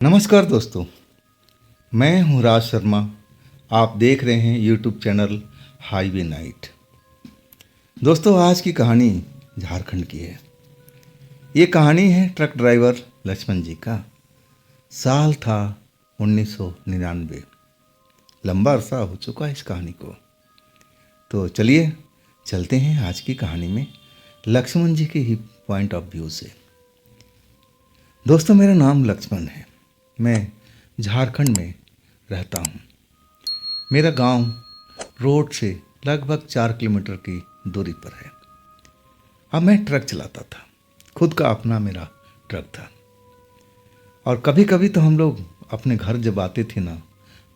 नमस्कार दोस्तों, मैं हूं राज शर्मा। आप देख रहे हैं यूट्यूब चैनल हाईवे नाइट। दोस्तों, आज की कहानी झारखंड की है। ये कहानी है ट्रक ड्राइवर लक्ष्मण जी का। साल था 1999। लंबा अरसा हो चुका है इस कहानी को। तो चलिए चलते हैं आज की कहानी में लक्ष्मण जी के ही पॉइंट ऑफ व्यू से। दोस्तों, मेरा नाम लक्ष्मण है। मैं झारखंड में रहता हूँ। मेरा गांव रोड से लगभग 4 किलोमीटर की दूरी पर है। अब मैं ट्रक चलाता था। खुद का अपना मेरा ट्रक था। और कभी कभी तो हम लोग अपने घर जब आते थे ना,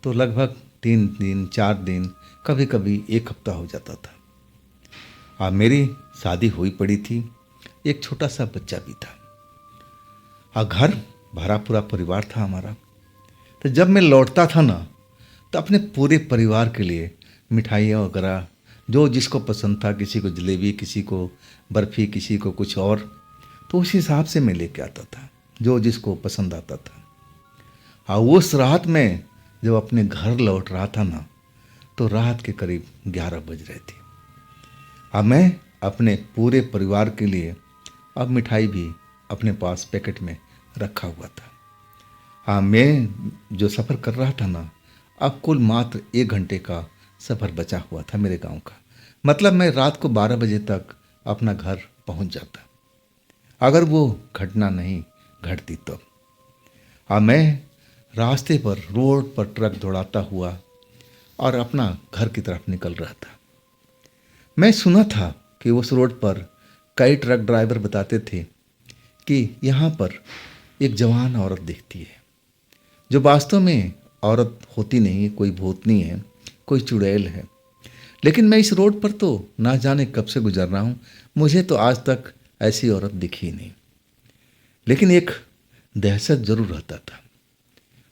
तो लगभग 3 दिन 4 दिन, कभी कभी 1 हफ्ता हो जाता था। अब मेरी शादी हुई पड़ी थी, एक छोटा सा बच्चा भी था और घर भरा पूरा परिवार था हमारा। तो जब मैं लौटता था ना, तो अपने पूरे परिवार के लिए मिठाइयाँ वगैरह जो जिसको पसंद था, किसी को जलेबी, किसी को बर्फ़ी, किसी को कुछ और, तो उस हिसाब से मैं लेके आता था जो जिसको पसंद आता था। और उस रात में जब अपने घर लौट रहा था ना, तो रात के करीब 11 बज रहे थे। अब मैं अपने पूरे परिवार के लिए अब मिठाई भी अपने पास पैकेट में रखा हुआ था। हाँ, मैं जो सफ़र कर रहा था ना, अब कुल मात्र 1 घंटे का सफ़र बचा हुआ था मेरे गांव का। मतलब मैं रात को 12 बजे तक अपना घर पहुंच जाता, अगर वो घटना नहीं घटती तो। अब मैं रास्ते पर रोड पर ट्रक दौड़ाता हुआ और अपना घर की तरफ निकल रहा था। मैं सुना था कि उस रोड पर कई ट्रक ड्राइवर बताते थे कि यहाँ पर एक जवान औरत दिखती है, जो वास्तव में औरत होती नहीं, कोई भूतनी है, कोई चुड़ैल है। लेकिन मैं इस रोड पर तो ना जाने कब से गुजर रहा हूँ, मुझे तो आज तक ऐसी औरत दिखी नहीं। लेकिन एक दहशत जरूर रहता था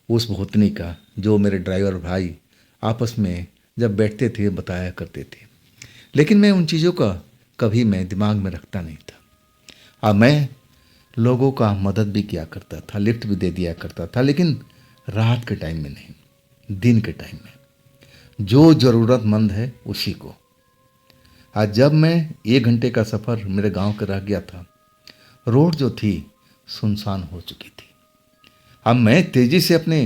उस भूतनी का, जो मेरे ड्राइवर भाई आपस में जब बैठते थे बताया करते थे। लेकिन मैं उन चीज़ों का कभी मैं दिमाग में रखता नहीं था। अब मैं लोगों का मदद भी किया करता था, लिफ्ट भी दे दिया करता था, लेकिन रात के टाइम में नहीं, दिन के टाइम में जो ज़रूरतमंद है उसी को। आज जब मैं 1 घंटे का सफ़र मेरे गांव का रह गया था, रोड जो थी सुनसान हो चुकी थी। अब मैं तेज़ी से अपने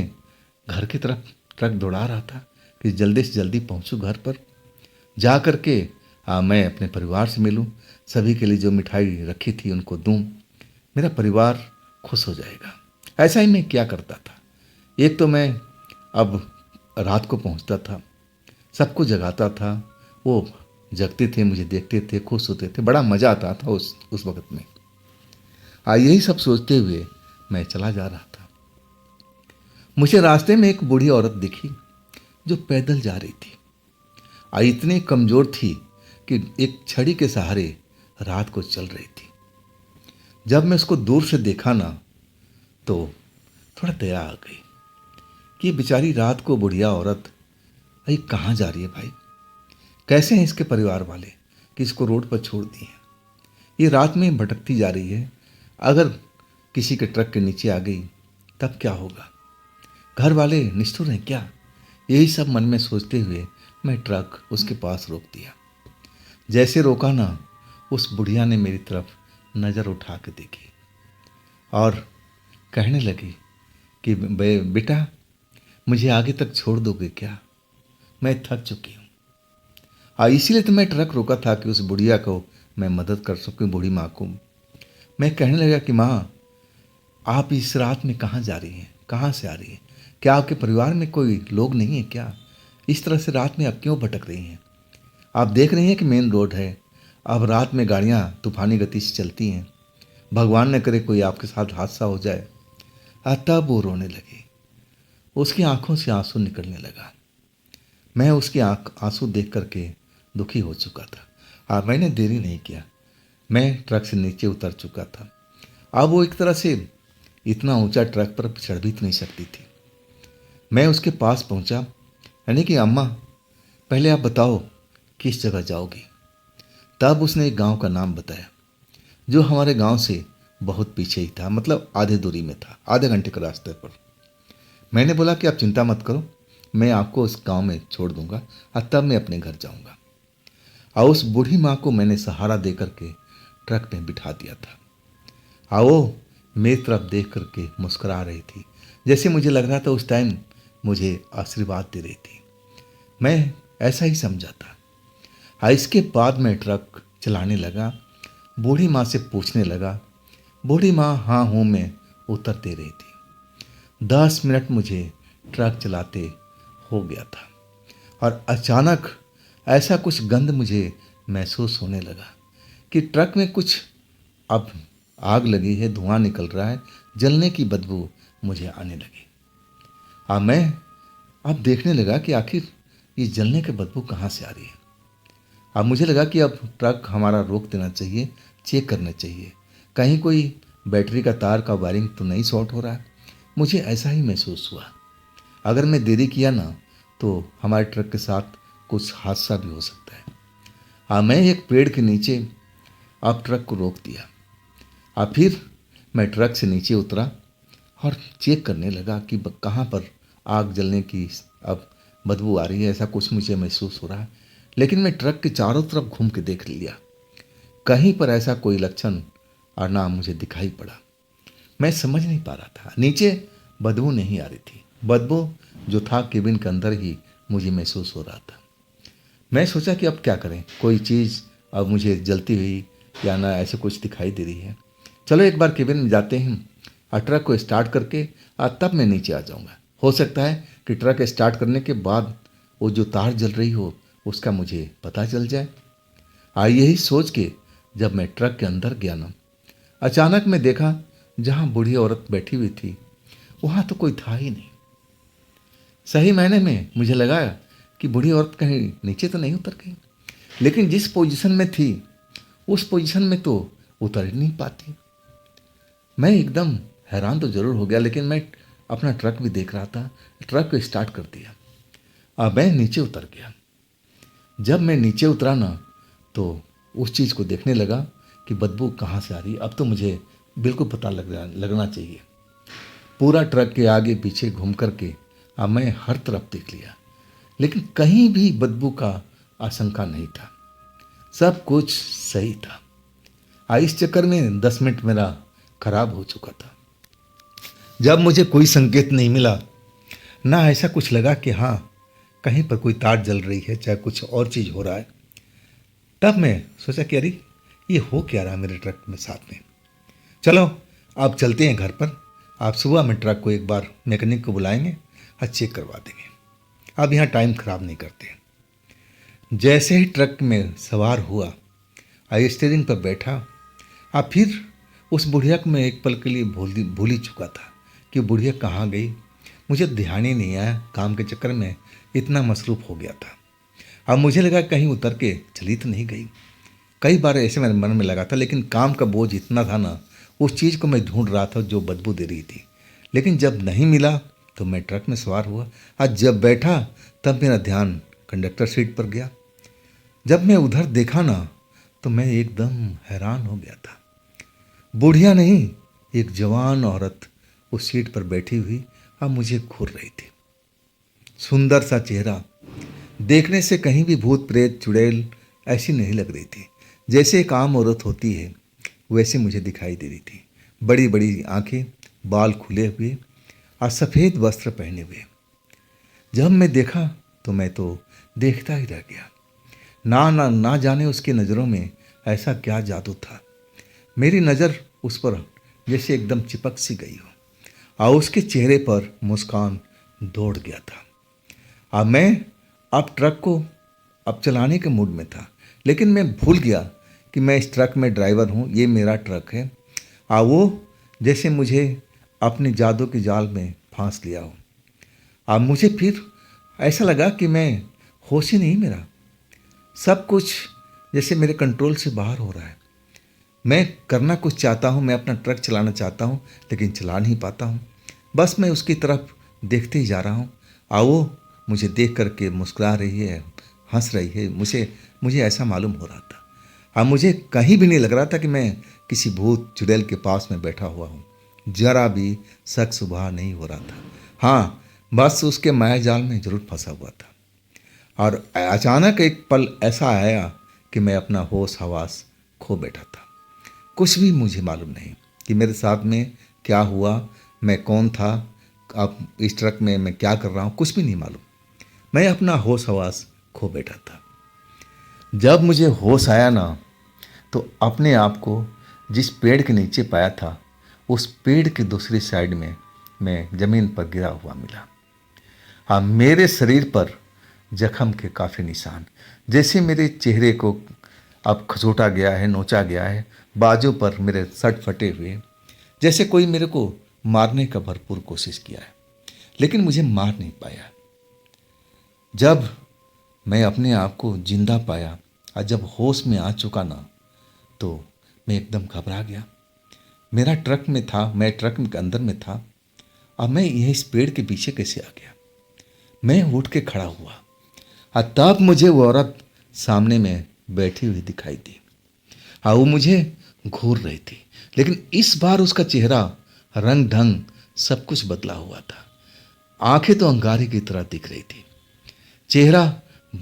घर की तरफ ट्रक दौड़ा रहा था कि जल्दी से जल्दी पहुंचूं घर पर, जा कर के मैं अपने परिवार से मिलूं, सभी के लिए जो मिठाई रखी थी उनको दूं, मेरा परिवार खुश हो जाएगा। ऐसा ही मैं क्या करता था। एक तो मैं अब रात को पहुंचता था, सबको जगाता था, वो जगते थे, मुझे देखते थे, खुश होते थे, बड़ा मज़ा आता था उस वक्त में। यही सब सोचते हुए मैं चला जा रहा था। मुझे रास्ते में एक बूढ़ी औरत दिखी जो पैदल जा रही थी। इतनी कमज़ोर थी कि एक छड़ी के सहारे रात को चल रही थी। जब मैं उसको दूर से देखा ना, तो थोड़ा दया आ गई कि बेचारी रात को बुढ़िया औरत भाई कहाँ जा रही है भाई, कैसे हैं इसके परिवार वाले कि इसको रोड पर छोड़ दिए हैं। ये रात में भटकती जा रही है, अगर किसी के ट्रक के नीचे आ गई तब क्या होगा, घर वाले निष्ठुर हैं क्या। यही सब मन में सोचते हुए मैं ट्रक उसके पास रोक दिया। जैसे रोका ना, उस बुढ़िया ने मेरी तरफ नज़र उठा के देखी और कहने लगी कि बेटा, मुझे आगे तक छोड़ दोगे क्या, मैं थक चुकी हूँ। इसीलिए तो मैं ट्रक रोका था कि उस बुढ़िया को मैं मदद कर सकूँ, बूढ़ी माँ को। मैं कहने लगा कि माँ, आप इस रात में कहाँ जा रही हैं, कहाँ से आ रही हैं, क्या आपके परिवार में कोई लोग नहीं है क्या, इस तरह से रात में आप क्यों भटक रही हैं। आप देख रही हैं कि मेन रोड है, अब रात में गाड़ियाँ तूफानी गति से चलती हैं, भगवान न करे कोई आपके साथ हादसा हो जाए। तब वो रोने लगी, उसकी आंखों से आंसू निकलने लगा। मैं उसकी आंसू देख करके दुखी हो चुका था। मैंने देरी नहीं किया, मैं ट्रक से नीचे उतर चुका था। अब वो एक तरह से इतना ऊंचा ट्रक पर चढ़ भी नहीं सकती थी। मैं उसके पास पहुंचा, यानी कि अम्मा, पहले आप बताओ किस जगह जाओगी। तब उसने एक गांव का नाम बताया जो हमारे गांव से बहुत पीछे ही था, मतलब आधे दूरी में था, आधे घंटे के रास्ते पर। मैंने बोला कि आप चिंता मत करो, मैं आपको उस गांव में छोड़ दूंगा और तब मैं अपने घर जाऊंगा। और उस बूढ़ी माँ को मैंने सहारा दे करके ट्रक में बिठा दिया था। और वो मेरी तरफ देख करके मुस्कुरा रही थी, जैसे मुझे लग रहा था उस टाइम मुझे आशीर्वाद दे रही थी। मैं ऐसा ही समझा था। और इसके बाद मैं ट्रक चलाने लगा, बूढ़ी माँ से पूछने लगा। बूढ़ी माँ हाँ हूँ में उत्तर दे रही थी। 10 मिनट मुझे ट्रक चलाते हो गया था और अचानक ऐसा कुछ गंध मुझे महसूस होने लगा कि ट्रक में कुछ अब आग लगी है, धुआं निकल रहा है, जलने की बदबू मुझे आने लगी। अब मैं अब देखने लगा कि आखिर ये जलने की बदबू कहाँ से आ रही है। अब मुझे लगा कि अब ट्रक हमारा रोक देना चाहिए, चेक करना चाहिए, कहीं कोई बैटरी का तार का वायरिंग तो नहीं शॉर्ट हो रहा है। मुझे ऐसा ही महसूस हुआ। अगर मैं देरी किया ना तो हमारे ट्रक के साथ कुछ हादसा भी हो सकता है। मैं एक पेड़ के नीचे अब ट्रक को रोक दिया। फिर मैं ट्रक से नीचे उतरा और चेक करने लगा कि कहाँ पर आग जलने की अब बदबू आ रही है, ऐसा कुछ मुझे महसूस हो रहा है। लेकिन मैं ट्रक के चारों तरफ घूम के देख लिया, कहीं पर ऐसा कोई लक्षण और ना मुझे दिखाई पड़ा। मैं समझ नहीं पा रहा था, नीचे बदबू नहीं आ रही थी, बदबू जो था केबिन के अंदर ही मुझे महसूस हो रहा था। मैं सोचा कि अब क्या करें, कोई चीज़ अब मुझे जलती हुई या ना ऐसे कुछ दिखाई दे रही है। चलो एक बार केबिन में जाते हैं और ट्रक को स्टार्ट करके तब मैं नीचे आ जाऊंगा। हो सकता है कि ट्रक स्टार्ट करने के बाद वो जो तार जल रही हो उसका मुझे पता चल जाए। यही सोच के जब मैं ट्रक के अंदर गया ना, अचानक मैं देखा जहाँ बूढ़ी औरत बैठी हुई थी वहाँ तो कोई था ही नहीं। सही मायने में मुझे लगा कि बूढ़ी औरत कहीं नीचे तो नहीं उतर गई, लेकिन जिस पोजीशन में थी उस पोजीशन में तो उतर ही नहीं पाती। मैं एकदम हैरान तो जरूर हो गया, लेकिन मैं अपना ट्रक भी देख रहा था। ट्रक को स्टार्ट कर दिया। अब मैं नीचे उतर गया। जब मैं नीचे उतरा ना तो उस चीज़ को देखने लगा कि बदबू कहाँ से आ रही है। अब तो मुझे बिल्कुल पता लगना चाहिए। पूरा ट्रक के आगे पीछे घूम करके अब मैं हर तरफ देख लिया, लेकिन कहीं भी बदबू का आशंका नहीं था, सब कुछ सही था। इस चक्कर में 10 मिनट मेरा खराब हो चुका था। जब मुझे कोई संकेत नहीं मिला, ना ऐसा कुछ लगा कि हाँ कहीं पर कोई तार जल रही है, चाहे कुछ और चीज़ हो रहा है, तब मैं सोचा कि अरे ये हो क्या रहा मेरे ट्रक में साथ में। चलो अब चलते हैं घर पर। आप सुबह में ट्रक को एक बार मैकेनिक को बुलाएंगे और चेक करवा देंगे। अब यहाँ टाइम ख़राब नहीं करते। जैसे ही ट्रक में सवार हुआ, स्टीयरिंग पर बैठा, फिर उस बुढ़िया को मैं एक पल के लिए भूल ही चुका था कि बुढ़िया कहाँ गई। मुझे ध्यान ही नहीं आया, काम के चक्कर में इतना मसरूफ़ हो गया था। अब मुझे लगा कहीं उतर के चली तो नहीं गई। कई बार ऐसे मेरे मन में लगा था, लेकिन काम का बोझ इतना था ना, उस चीज़ को मैं ढूंढ रहा था जो बदबू दे रही थी। लेकिन जब नहीं मिला तो मैं ट्रक में सवार हुआ। आज जब बैठा तब मेरा ध्यान कंडक्टर सीट पर गया। जब मैं उधर देखा ना तो मैं एकदम हैरान हो गया था। बुढ़िया नहीं, एक जवान औरत उस सीट पर बैठी हुई अब मुझे घूर रही थी। सुंदर सा चेहरा, देखने से कहीं भी भूत प्रेत चुड़ैल ऐसी नहीं लग रही थी। जैसे एक आम औरत होती है वैसे मुझे दिखाई दे रही थी। बड़ी बड़ी आंखें, बाल खुले हुए और सफ़ेद वस्त्र पहने हुए। जब मैं देखा तो मैं तो देखता ही रह गया। ना जाने उसकी नज़रों में ऐसा क्या जादू था। मेरी नज़र उस पर जैसे एकदम चिपक सी गई हो और उसके चेहरे पर मुस्कान दौड़ गया था। मैं अब ट्रक को अब चलाने के मूड में था, लेकिन मैं भूल गया कि मैं इस ट्रक में ड्राइवर हूँ, ये मेरा ट्रक है। वो जैसे मुझे अपने जादू के जाल में फांस लिया हो। मुझे फिर ऐसा लगा कि मैं होश ही नहीं मेरा, सब कुछ जैसे मेरे कंट्रोल से बाहर हो रहा है। मैं करना कुछ चाहता हूँ, मैं अपना ट्रक चलाना चाहता हूँ, लेकिन चला नहीं पाता हूँ। बस मैं उसकी तरफ देखते ही जा रहा हूँ। वो मुझे देख करके मुस्कुरा रही है, हंस रही है। मुझे ऐसा मालूम हो रहा था। मुझे कहीं भी नहीं लग रहा था कि मैं किसी भूत चुड़ैल के पास में बैठा हुआ हूँ। जरा भी शक शुबा नहीं हो रहा था। हाँ, बस उसके माया जाल में जरूर फंसा हुआ था। और अचानक एक पल ऐसा आया कि मैं अपना होश हवास खो बैठा था। कुछ भी मुझे मालूम नहीं कि मेरे साथ में क्या हुआ, मैं कौन था, अब इस ट्रक में मैं क्या कर रहा हूँ, कुछ भी नहीं मालूम। मैं अपना होश हवास खो बैठा था। जब मुझे होश आया ना, तो अपने आप को जिस पेड़ के नीचे पाया था, उस पेड़ की दूसरी साइड में मैं ज़मीन पर गिरा हुआ मिला। हाँ, मेरे शरीर पर जख्म के काफ़ी निशान, जैसे मेरे चेहरे को अब खसोटा गया है, नोचा गया है। बाजू पर मेरे सट फटे हुए, जैसे कोई मेरे को मारने का भरपूर कोशिश किया है, लेकिन मुझे मार नहीं पाया। जब मैं अपने आप को जिंदा पाया और जब होश में आ चुका ना, तो मैं एकदम घबरा गया। मेरा ट्रक में था, मैं ट्रक के अंदर में था। अब मैं यह इस पेड़ के पीछे कैसे आ गया? मैं उठ के खड़ा हुआ और तब मुझे वो औरत सामने में बैठी हुई दिखाई दी। हाँ, वो मुझे घूर रही थी, लेकिन इस बार उसका चेहरा, रंग ढंग सब कुछ बदला हुआ था। आंखें तो अंगारे की तरह दिख रही थी, चेहरा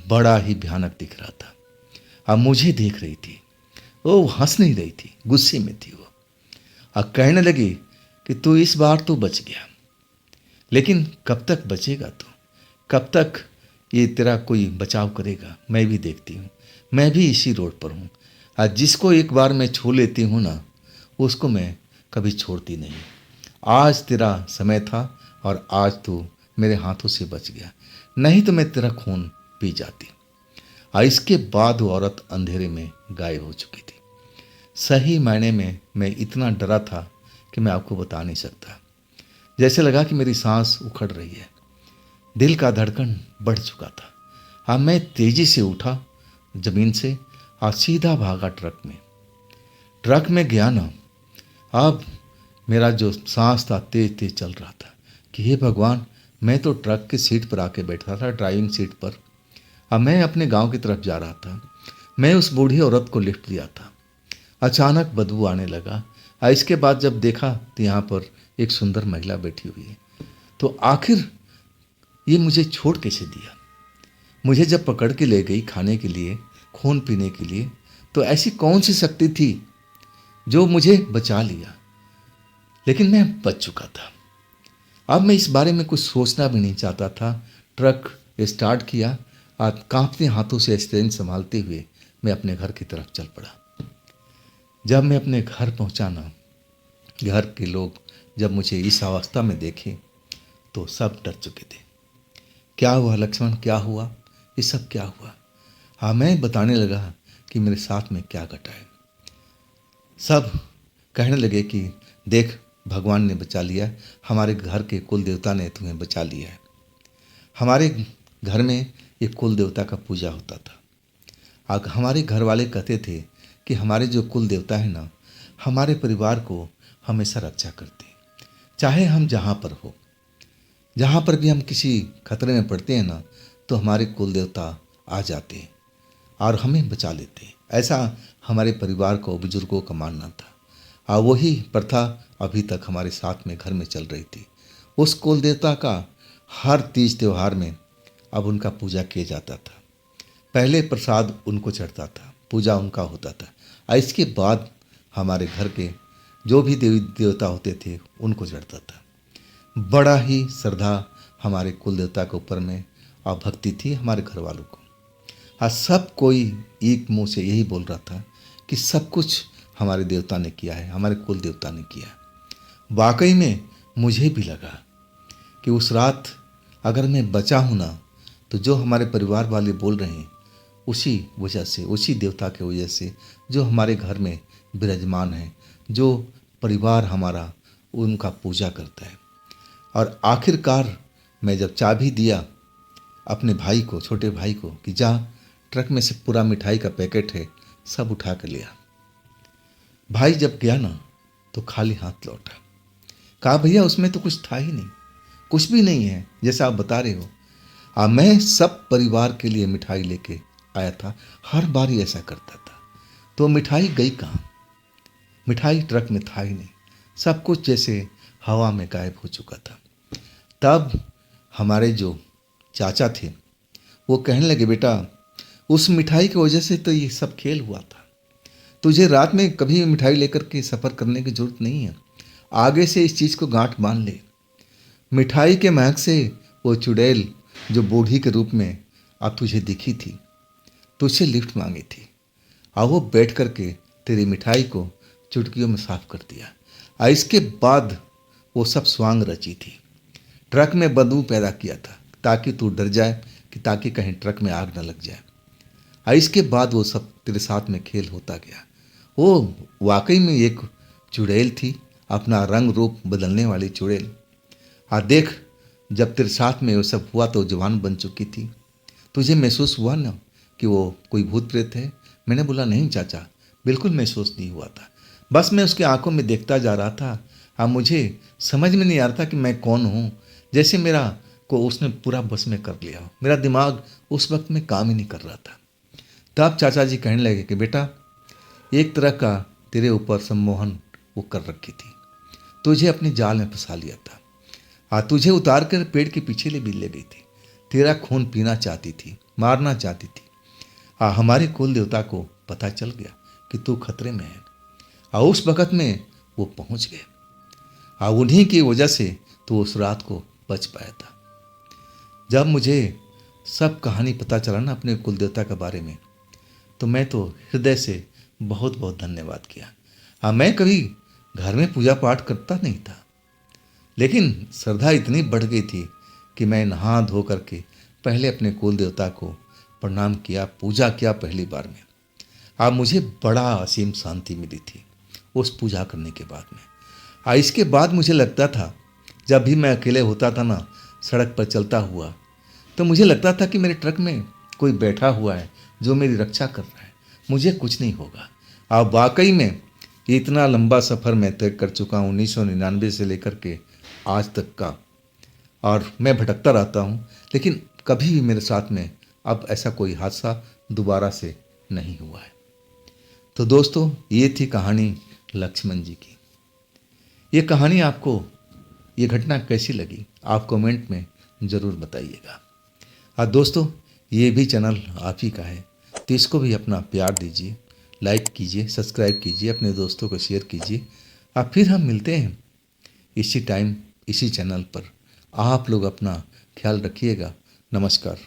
बड़ा ही भयानक दिख रहा था। अब मुझे देख रही थी, वो हंस नहीं रही थी, गुस्से में थी वो। अब कहने लगी कि तू इस बार तो बच गया, लेकिन कब तक बचेगा तू? कब तक ये तेरा कोई बचाव करेगा? मैं भी देखती हूँ, मैं भी इसी रोड पर हूँ। आज जिसको एक बार मैं छू लेती हूँ ना, उसको मैं कभी छोड़ती नहीं। आज तेरा समय था और आज तू मेरे हाथों से बच गया, नहीं तो मैं तेरा खून पी जाती। और इसके बाद वो औरत अंधेरे में गायब हो चुकी थी। सही मायने में मैं इतना डरा था कि मैं आपको बता नहीं सकता। जैसे लगा कि मेरी सांस उखड़ रही है, दिल का धड़कन बढ़ चुका था। हाँ, मैं तेजी से उठा जमीन से और सीधा भागा ट्रक में। ट्रक में गया ना, अब मेरा जो सांस था तेज तेज चल रहा था कि हे भगवान, मैं तो ट्रक की सीट पर आके बैठा था, ड्राइविंग सीट पर। अब मैं अपने गांव की तरफ जा रहा था। मैं उस बूढ़ी औरत को लिफ्ट दिया था। अचानक बदबू आने लगा और इसके बाद जब देखा तो यहाँ पर एक सुंदर महिला बैठी हुई है। तो आखिर ये मुझे छोड़ कैसे दिया? मुझे जब पकड़ के ले गई खाने के लिए, खून पीने के लिए, तो ऐसी कौन सी शक्ति थी जो मुझे बचा लिया? लेकिन मैं बच चुका था। अब मैं इस बारे में कुछ सोचना भी नहीं चाहता था। ट्रक स्टार्ट किया और कांपते हाथों से स्टेरिंग संभालते हुए मैं अपने घर की तरफ चल पड़ा। जब मैं अपने घर पहुंचा ना, घर के लोग जब मुझे इस अवस्था में देखे तो सब डर चुके थे। क्या हुआ लक्ष्मण, क्या हुआ, ये सब क्या हुआ? हाँ, मैं बताने लगा कि मेरे साथ में क्या घटा है। सब कहने लगे कि देख, भगवान ने बचा लिया, हमारे घर के कुल देवता ने तुम्हें बचा लिया है। हमारे घर में एक कुल देवता का पूजा होता था। हमारे घर वाले कहते थे कि हमारे जो कुल देवता है ना, हमारे परिवार को हमेशा रक्षा करते हैं। चाहे हम जहाँ पर हो, जहाँ पर भी हम किसी खतरे में पड़ते हैं ना, तो हमारे कुल देवता आ जाते हैं और हमें बचा लेते हैं। ऐसा हमारे परिवार को, बुजुर्गों का मानना था। और वही प्रथा अभी तक हमारे साथ में घर में चल रही थी। उस कुल देवता का हर तीज त्यौहार में अब उनका पूजा किया जाता था। पहले प्रसाद उनको चढ़ता था, पूजा उनका होता था, और इसके बाद हमारे घर के जो भी देवी देवता होते थे उनको चढ़ता था। बड़ा ही श्रद्धा हमारे कुल देवता के ऊपर में और भक्ति थी हमारे घर वालों को। आज सब कोई एक मुंह से यही बोल रहा था कि सब कुछ हमारे देवता ने किया है, हमारे कुल देवता ने किया है। वाकई में मुझे भी लगा कि उस रात अगर मैं बचा हूँ ना, तो जो हमारे परिवार वाले बोल रहे हैं उसी वजह से, उसी देवता के वजह से जो हमारे घर में विराजमान है, जो परिवार हमारा उनका पूजा करता है। और आखिरकार मैं जब चाबी दिया अपने भाई को, छोटे भाई को, कि जा ट्रक में से पूरा मिठाई का पैकेट है, सब उठा कर लिया। भाई जब गया ना, तो खाली हाथ लौटा। कहा भैया उसमें तो कुछ था ही नहीं, कुछ भी नहीं है जैसा आप बता रहे हो। मैं सब परिवार के लिए मिठाई लेके आया था, हर बार ही ऐसा करता था। तो मिठाई गई कहाँ? मिठाई ट्रक में था ही नहीं, सब कुछ जैसे हवा में गायब हो चुका था। तब हमारे जो चाचा थे वो कहने लगे, बेटा उस मिठाई की वजह से तो ये सब खेल हुआ था। तुझे रात में कभी भी मिठाई लेकर के सफ़र करने की ज़रूरत नहीं है। आगे से इस चीज़ को गांठ बांध ले। मिठाई के महक से वो चुड़ैल जो बूढ़ी के रूप में अब तुझे दिखी थी, तुझसे लिफ्ट मांगी थी, और वो बैठ करके तेरी मिठाई को चुटकियों में साफ कर दिया। और इसके बाद वो सब स्वांग रची थी। ट्रक में बदबू पैदा किया था ताकि तू डर जाए कि ताकि कहीं ट्रक में आग न लग जाए। और इसके बाद वो सब तेरे साथ में खेल होता गया। वो वाकई में एक चुड़ैल थी, अपना रंग रूप बदलने वाली चुड़ैल। और देख, जब तेरे साथ में वो सब हुआ तो जवान बन चुकी थी। तुझे महसूस हुआ ना कि वो कोई भूत प्रेत है? मैंने बोला, नहीं चाचा, बिल्कुल महसूस नहीं हुआ था। बस मैं उसकी आंखों में देखता जा रहा था। अब मुझे समझ में नहीं आ रहा था कि मैं कौन हूँ। जैसे मेरा को उसने पूरा बस में कर लिया। मेरा दिमाग उस वक्त में काम ही नहीं कर रहा था। तब चाचा जी कहने लगे कि बेटा, एक तरह का तेरे ऊपर सम्मोहन वो कर रखी थी, तुझे अपने जाल में फंसा लिया था। तुझे उतार कर पेड़ के पीछे ले गई थी। तेरा खून पीना चाहती थी, मारना चाहती थी। हमारे कुल देवता को पता चल गया कि तू खतरे में है। उस वक़्त में वो पहुंच गए। उन्हीं की वजह से तो उस रात को बच पाया था। जब मुझे सब कहानी पता चला ना अपने कुल देवता के बारे में, तो मैं तो हृदय से बहुत बहुत धन्यवाद किया। मैं कभी घर में पूजा पाठ करता नहीं था, लेकिन श्रद्धा इतनी बढ़ गई थी कि मैं नहा धो करके पहले अपने कुल देवता को प्रणाम किया, पूजा किया पहली बार में। मुझे बड़ा असीम शांति मिली थी उस पूजा करने के बाद में। इसके बाद मुझे लगता था, जब भी मैं अकेले होता था ना सड़क पर चलता हुआ, तो मुझे लगता था कि मेरे ट्रक में कोई बैठा हुआ है जो मेरी रक्षा कर रहा है, मुझे कुछ नहीं होगा। वाकई में इतना लंबा सफ़र मैं तय कर चुका हूँ 1999 से लेकर के आज तक का, और मैं भटकता रहता हूँ, लेकिन कभी भी मेरे साथ में अब ऐसा कोई हादसा दोबारा से नहीं हुआ है। तो दोस्तों, ये थी कहानी लक्ष्मण जी की। ये कहानी आपको, ये घटना कैसी लगी, आप कमेंट में ज़रूर बताइएगा। दोस्तों, ये भी चैनल आप ही का है, तो इसको भी अपना प्यार दीजिए, लाइक कीजिए, सब्सक्राइब कीजिए, अपने दोस्तों को शेयर कीजिए। फिर हम मिलते हैं इसी टाइम इसी चैनल पर। आप लोग अपना ख्याल रखिएगा। नमस्कार।